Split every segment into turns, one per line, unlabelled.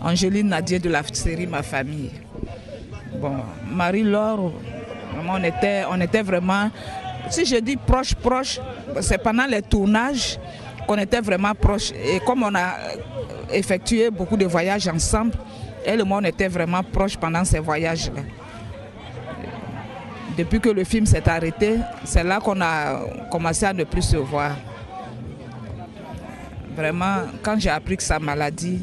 Angéline Nadier de la série Ma Famille. Bon, Marie-Laure, vraiment, on était vraiment, si je dis proche, c'est pendant les tournages qu'on était vraiment proches. Et comme on a effectué beaucoup de voyages ensemble, elle et moi, on était vraiment proches pendant ces voyages-là. Depuis que le film s'est arrêté, c'est là qu'on a commencé à ne plus se voir. Vraiment, quand j'ai appris que sa maladie,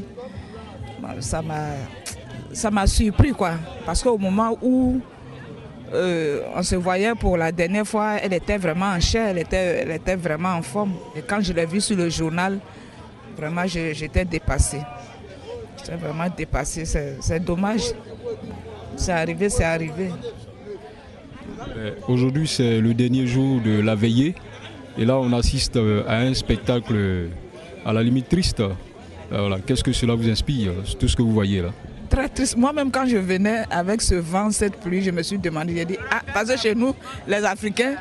ça m'a surpris, quoi. Parce qu'au moment où on se voyait pour la dernière fois, elle était vraiment en chair, elle était vraiment en forme. Et quand je l'ai vue sur le journal, vraiment, j'étais dépassée. J'étais vraiment dépassée, c'est dommage. C'est arrivé, c'est arrivé.
Aujourd'hui, c'est le dernier jour de la veillée. Et là, on assiste à un spectacle à la limite triste. Voilà. Qu'est-ce que cela vous inspire, tout ce que vous voyez là?
Très triste. Moi-même, quand je venais avec ce vent, cette pluie, je me suis demandé, j'ai dit, parce que chez nous, les Africains,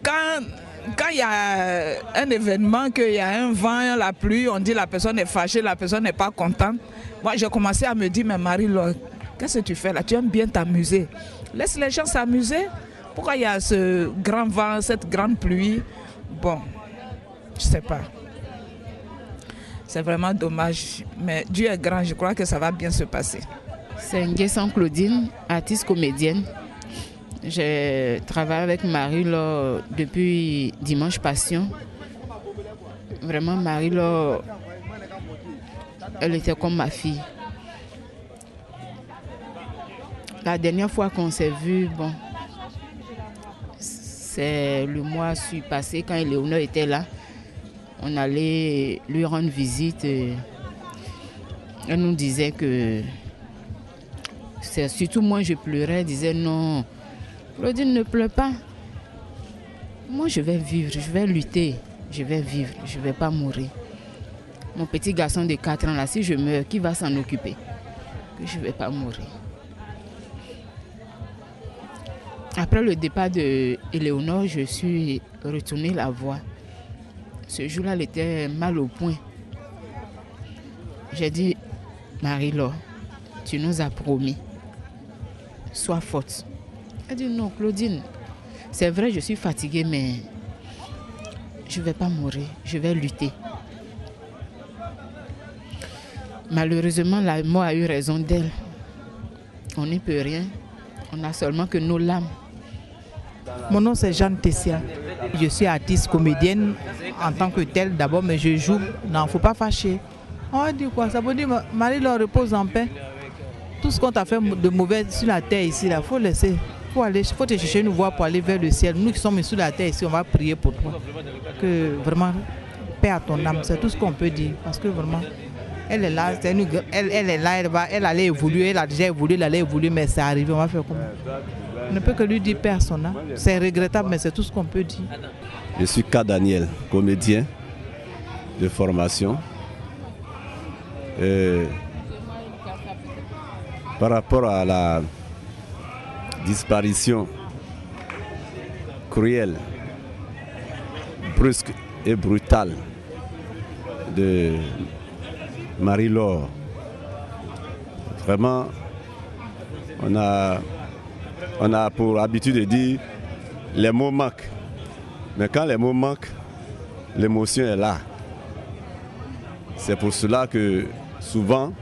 quand il y a un événement, qu'il y a un vent, la pluie, on dit la personne est fâchée, la personne n'est pas contente. Moi, j'ai commencé à me dire, mais Marie-Laure, qu'est-ce que tu fais là? Tu aimes bien t'amuser. Laisse les gens s'amuser. Pourquoi il y a ce grand vent, cette grande pluie? Bon, je ne sais pas. C'est vraiment dommage. Mais Dieu est grand, je crois que ça va bien se passer.
C'est Nguessan Claudine, artiste comédienne. Je travaille avec Marie-Laure depuis Dimanche Passion. Vraiment, Marie-Laure, elle était comme ma fille. La dernière fois qu'on s'est vu, bon, c'est le mois passé quand Éléonore était là. On allait lui rendre visite. Elle nous disait que, surtout moi je pleurais, elle disait non, Claudine ne pleure pas. Moi je vais vivre, je vais lutter, je vais vivre, je ne vais pas mourir. Mon petit garçon de 4 ans là, si je meurs, qui va s'en occuper? Que je ne vais pas mourir. Après le départ d'Éléonore, je suis retournée la voir. Ce jour-là, elle était mal au point. J'ai dit, Marie-Laure, tu nous as promis, sois forte. Elle dit, non, Claudine, c'est vrai, je suis fatiguée, mais je ne vais pas mourir, je vais lutter. Malheureusement, la mort a eu raison d'elle. On n'y peut rien, on n'a seulement que nos larmes.
Mon nom c'est Jeanne Tessia. Je suis artiste comédienne en tant que telle d'abord, mais je joue. Non, il ne faut pas fâcher. On dit quoi? Ça veut dire Marie-Laure repose en paix. Tout ce qu'on t'a fait de mauvais sur la terre ici, il faut laisser. Il faut te chercher une voie pour aller vers le ciel. Nous qui sommes sur la terre ici, on va prier pour toi. Que vraiment, paix à ton âme, c'est tout ce qu'on peut dire. Parce que vraiment, elle est là, elle est là, elle allait évoluer, elle a déjà évolué, elle allait évoluer, mais c'est arrivé, on va faire comment? On ne peut que lui dire personne. C'est regrettable, mais c'est tout ce qu'on peut dire.
Je suis K. Daniel, comédien de formation. Par rapport à la disparition cruelle, brusque et brutale de Marie-Laure, vraiment, on a pour habitude de dire les mots manquent. Mais quand les mots manquent, l'émotion est là. C'est pour cela que souvent,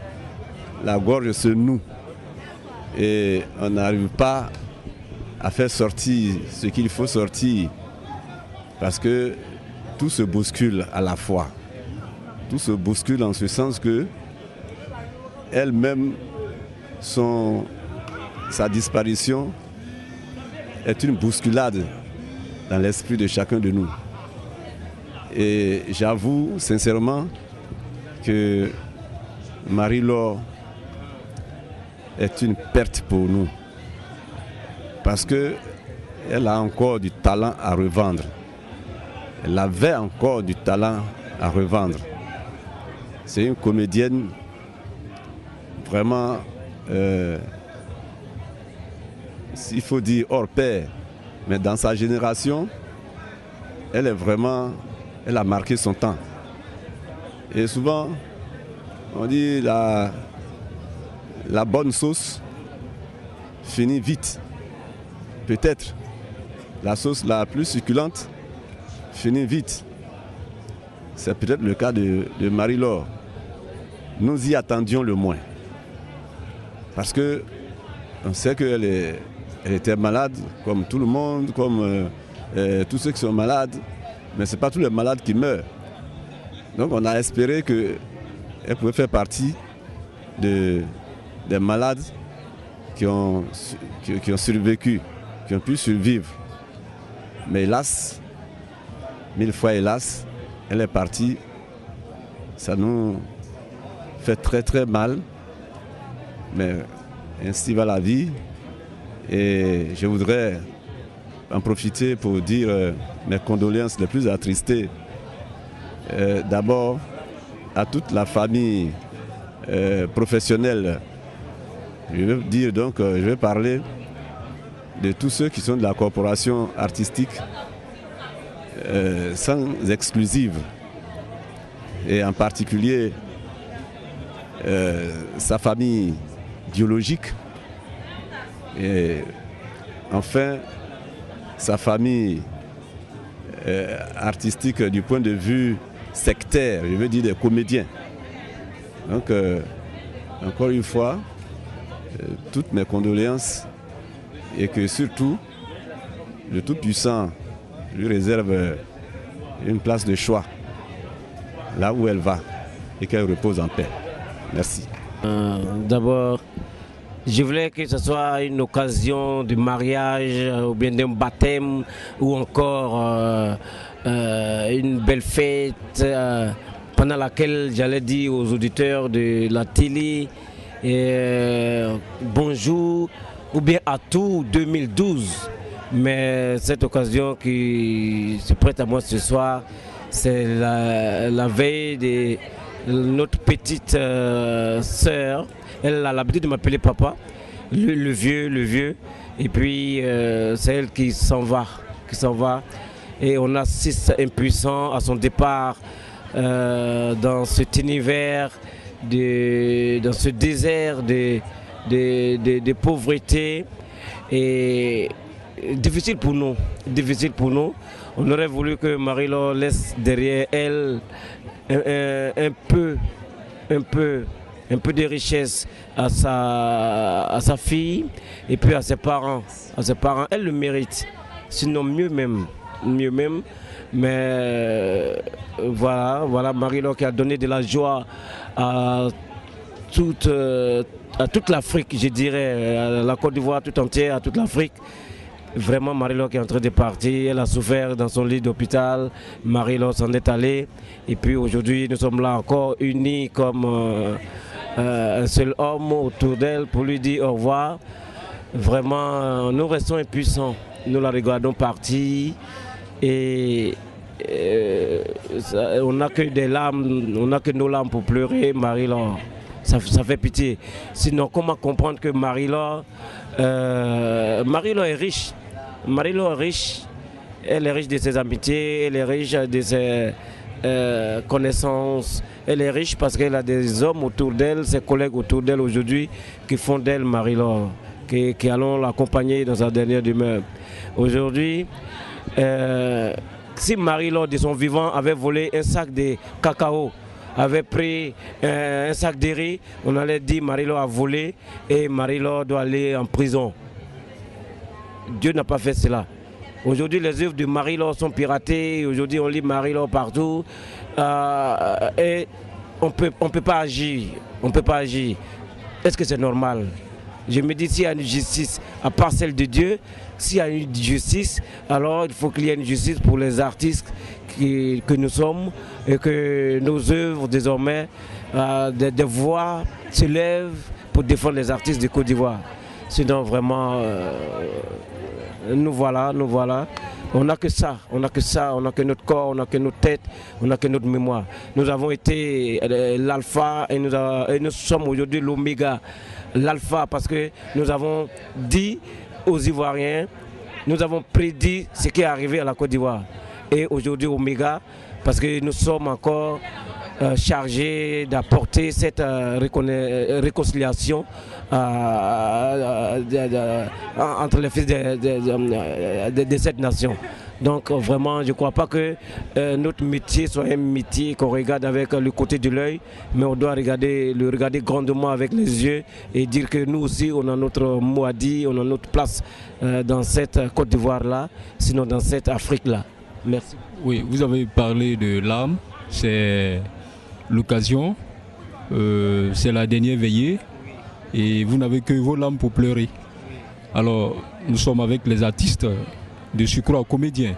la gorge se noue et on n'arrive pas à faire sortir ce qu'il faut sortir parce que tout se bouscule à la fois. Tout se bouscule en ce sens que elle-même, sa disparition est une bousculade dans l'esprit de chacun de nous. Et j'avoue sincèrement que Marie-Laure est une perte pour nous parce qu'elle a encore du talent à revendre. Elle avait encore du talent à revendre. C'est une comédienne vraiment, il faut dire hors pair, mais dans sa génération, elle a marqué son temps. Et souvent, on dit la la bonne sauce finit vite. Peut-être la sauce la plus succulente finit vite. C'est peut-être le cas de Marie-Laure. Nous y attendions le moins. Parce que on sait qu'elle était malade, comme tout le monde, comme tous ceux qui sont malades. Mais ce n'est pas tous les malades qui meurent. Donc on a espéré qu'elle pouvait faire partie des malades qui ont survécu, qui ont pu survivre. Mais hélas, 1000 fois hélas, elle est partie. Ça nous fait très très mal. Mais ainsi va la vie. Et je voudrais en profiter pour dire mes condoléances les plus attristées. D'abord à toute la famille professionnelle. Je veux dire donc, je vais parler de tous ceux qui sont de la corporation artistique sans exclusive. Et en particulier sa famille biologique et enfin sa famille artistique du point de vue sectaire, je veux dire des comédiens. Donc encore une fois, toutes mes condoléances et que surtout le Tout-Puissant lui réserve une place de choix là où elle va et qu'elle repose en paix. Merci.
D'abord, je voulais que ce soit une occasion de mariage ou bien d'un baptême ou encore une belle fête pendant laquelle j'allais dire aux auditeurs de la télé bonjour ou bien à tout 2012. Mais cette occasion qui se prête à moi ce soir, c'est la veille de notre petite sœur. Elle a l'habitude de m'appeler papa, le vieux. Et puis c'est elle qui s'en va. Et on assiste impuissant à son départ dans cet univers, dans ce désert de pauvreté. Et difficile pour nous. On aurait voulu que Marie-Laure laisse derrière elle un peu de richesse à sa fille et puis à ses parents. Elle le mérite, sinon mieux même. Mais voilà Marie-Laure qui a donné de la joie à toute l'Afrique, je dirais, à la Côte d'Ivoire tout entière, à toute l'Afrique. Vraiment, Marie-Laure qui est en train de partir, elle a souffert dans son lit d'hôpital, Marie-Laure s'en est allée. Et puis aujourd'hui, nous sommes là encore unis comme un seul homme autour d'elle pour lui dire au revoir. Vraiment, nous restons impuissants. Nous la regardons partir et on n'a que des larmes, on n'a que nos larmes pour pleurer, Marie-Laure. Ça fait pitié. Sinon, comment comprendre que Marie-Laure est riche. Marie-Laure est riche. Elle est riche de ses amitiés, elle est riche de ses connaissances. Elle est riche parce qu'elle a des hommes autour d'elle, ses collègues autour d'elle aujourd'hui qui font d'elle Marie-Laure, qui allons l'accompagner dans sa dernière demeure. Aujourd'hui, si Marie-Laure de son vivant avait volé un sac de cacao, avait pris un sac de riz, on allait dire Marie-Laure a volé et Marie-Laure doit aller en prison. Dieu n'a pas fait cela. Aujourd'hui, les œuvres de Marie-Laure sont piratées. Aujourd'hui, on lit Marie-Laure partout. Et on peut pas agir. Est-ce que c'est normal? Je me dis, s'il y a une justice, à part celle de Dieu, s'il y a une justice, alors il faut qu'il y ait une justice pour les artistes que nous sommes et que nos œuvres, désormais, des voix se lèvent pour défendre les artistes de Côte d'Ivoire. Sinon, vraiment, nous voilà. On n'a que ça, on n'a que notre corps, on n'a que notre tête, on n'a que notre mémoire. Nous avons été l'alpha et nous sommes aujourd'hui l'oméga. L'alpha parce que nous avons dit aux Ivoiriens, nous avons prédit ce qui est arrivé à la Côte d'Ivoire. Et aujourd'hui oméga parce que nous sommes encore chargé d'apporter cette réconciliation entre les fils de cette nation. Donc vraiment, je ne crois pas que notre métier soit un métier qu'on regarde avec le côté de l'œil, mais on doit le regarder grandement avec les yeux et dire que nous aussi, on a notre mot à dire, on a notre place dans cette Côte d'Ivoire-là, sinon dans cette Afrique-là. Merci.
Oui, vous avez parlé de l'âme, c'est l'occasion, c'est la dernière veillée et vous n'avez que vos larmes pour pleurer. Alors, nous sommes avec les artistes de surcroît comédiens.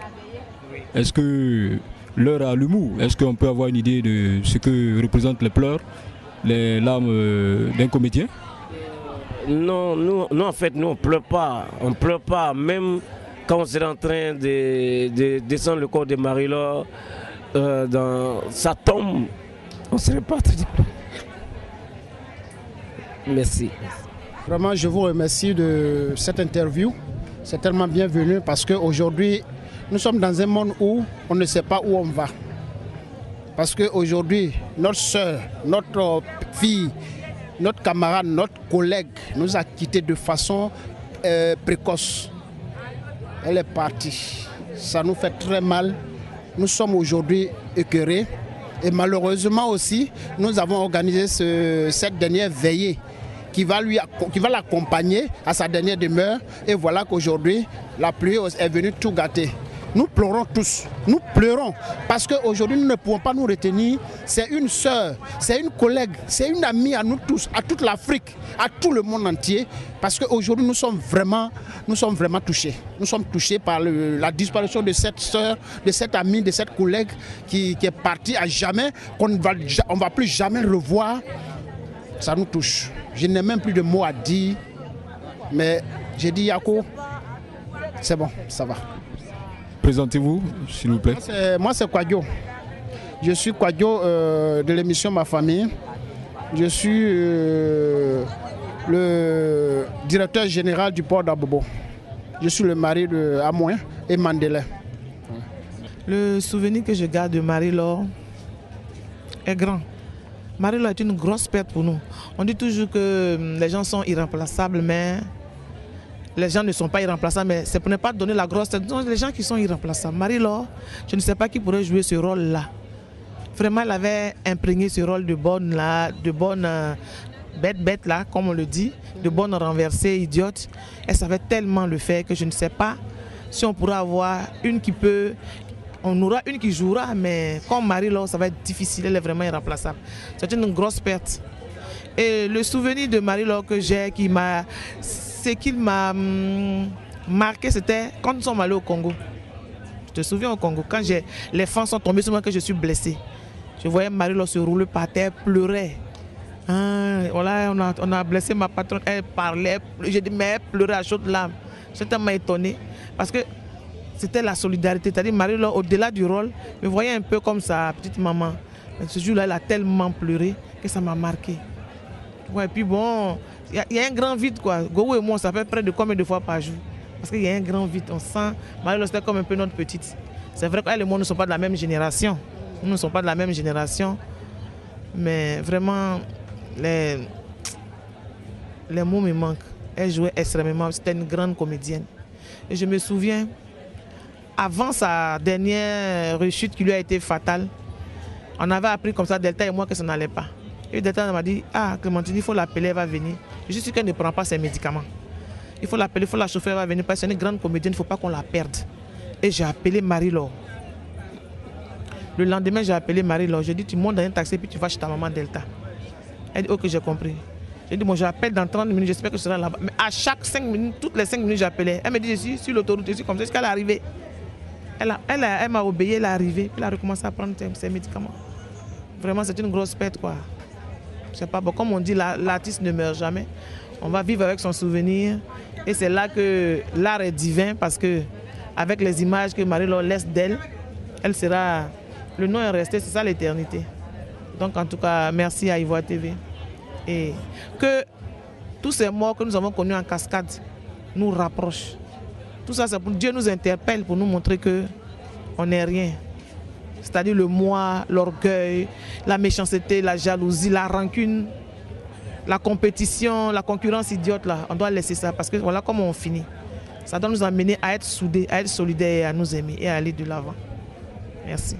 Est-ce que l'heure a l'humour? Est-ce qu'on peut avoir une idée de ce que représentent les pleurs, les larmes d'un comédien?
Non, nous en fait, nous on pleure pas. On pleure pas, même quand on serait en train de descendre le corps de Marie-Laure dans sa tombe, on ne serait pas tout. Merci.
Vraiment, je vous remercie de cette interview. C'est tellement bienvenu parce qu'aujourd'hui, nous sommes dans un monde où on ne sait pas où on va. Parce qu'aujourd'hui, notre soeur, notre fille, notre camarade, notre collègue nous a quittés de façon précoce. Elle est partie. Ça nous fait très mal. Nous sommes aujourd'hui écœurés. Et malheureusement aussi, nous avons organisé cette dernière veillée qui va l'accompagner à sa dernière demeure. Et voilà qu'aujourd'hui, la pluie est venue tout gâter. Nous pleurons tous, nous pleurons parce qu'aujourd'hui nous ne pouvons pas nous retenir. C'est une sœur, c'est une collègue, c'est une amie à nous tous, à toute l'Afrique, à tout le monde entier. Parce qu'aujourd'hui nous sommes vraiment touchés. Nous sommes touchés par la disparition de cette sœur, de cette amie, de cette collègue qui est partie à jamais, qu'on ne va plus jamais revoir. Ça nous touche. Je n'ai même plus de mots à dire, mais j'ai dit Yako, c'est bon, ça va.
Présentez-vous, s'il vous plaît.
Moi, c'est Kwadjo. Je suis Kwadjo de l'émission Ma Famille. Je suis le directeur général du port d'Abobo. Je suis le mari de Amouin et Mandela.
Le souvenir que je garde de Marie-Laure est grand. Marie-Laure est une grosse perte pour nous. On dit toujours que les gens sont irremplaçables, mais les gens ne sont pas irremplaçables, mais c'est pour ne pas donner la grosse tête. Donc, les gens qui sont irremplaçables. Marie-Laure, je ne sais pas qui pourrait jouer ce rôle-là. Vraiment, elle avait imprégné ce rôle de bonne bête là, comme on le dit, de bonne renversée, idiote. Elle savait tellement le faire que je ne sais pas si on pourra avoir une qui peut. On aura une qui jouera, mais comme Marie-Laure, ça va être difficile, elle est vraiment irremplaçable. C'est une grosse perte. Et le souvenir de Marie-Laure que j'ai, ce qui m'a marqué, c'était quand nous sommes allés au Congo. Je te souviens au Congo, quand les fans sont tombés sur moi, que je suis blessé. Je voyais Marie-Laure se rouler par terre, pleurer. Voilà, on a blessé ma patronne, elle parlait, j'ai dit, mais elle pleurait à chaudes larmes. J'étais tellement étonné parce que c'était la solidarité. C'est-à-dire Marie-Laure, au-delà du rôle, me voyait un peu comme sa petite maman. Mais ce jour-là, elle a tellement pleuré que ça m'a marqué. Ouais, et puis bon, il y a un grand vide quoi. Gogo et moi, ça fait près de combien de fois par jour? Parce qu'il y a un grand vide, on sent. Marie-Laure, c'était comme un peu notre petite. C'est vrai qu'elle et moi ne sommes pas de la même génération. Nous ne sommes pas de la même génération. Mais vraiment, les mots me manquent. Elle jouait extrêmement, c'était une grande comédienne. Et je me souviens, avant sa dernière rechute qui lui a été fatale, on avait appris comme ça, Delta et moi, que ça n'allait pas. Et Delta m'a dit, ah Clémentine, il faut l'appeler, elle va venir. Je suis sûr qu'elle ne prend pas ses médicaments. Il faut l'appeler, il faut la chauffer, elle va venir parce que c'est une grande comédienne, il ne faut pas qu'on la perde. Et j'ai appelé Marie-Laure. Le lendemain, j'ai appelé Marie-Laure. J'ai dit, tu montes dans un taxi puis tu vas chez ta maman Delta. Elle dit, ok, j'ai compris. J'ai dit, bon, j'appelle dans 30 minutes, j'espère que je serai là-bas. Mais à chaque 5 minutes, toutes les 5 minutes, j'appelais. Elle me dit, je suis sur l'autoroute, je suis comme ça, jusqu'à l'arrivée. Elle m'a obéi, elle est arrivée, puis elle a recommencé à prendre ses médicaments. Vraiment, c'est une grosse perte, quoi. Je sais pas, bon, comme on dit, l'artiste ne meurt jamais. On va vivre avec son souvenir. Et c'est là que l'art est divin, parce que avec les images que Marie-Laure laisse d'elle, elle sera... Le nom est resté, c'est ça l'éternité. Donc, en tout cas, merci à Ivoire TV. Et que tous ces morts que nous avons connus en cascade nous rapprochent. Tout ça, c'est pour Dieu nous interpelle, pour nous montrer qu'on n'est rien. c'est-à-dire le moi, l'orgueil, la méchanceté, la jalousie, la rancune, la compétition, la concurrence idiote, là, on doit laisser ça parce que voilà comment on finit. Ça doit nous amener à être soudés, à être solidaires et à nous aimer et à aller de l'avant. Merci.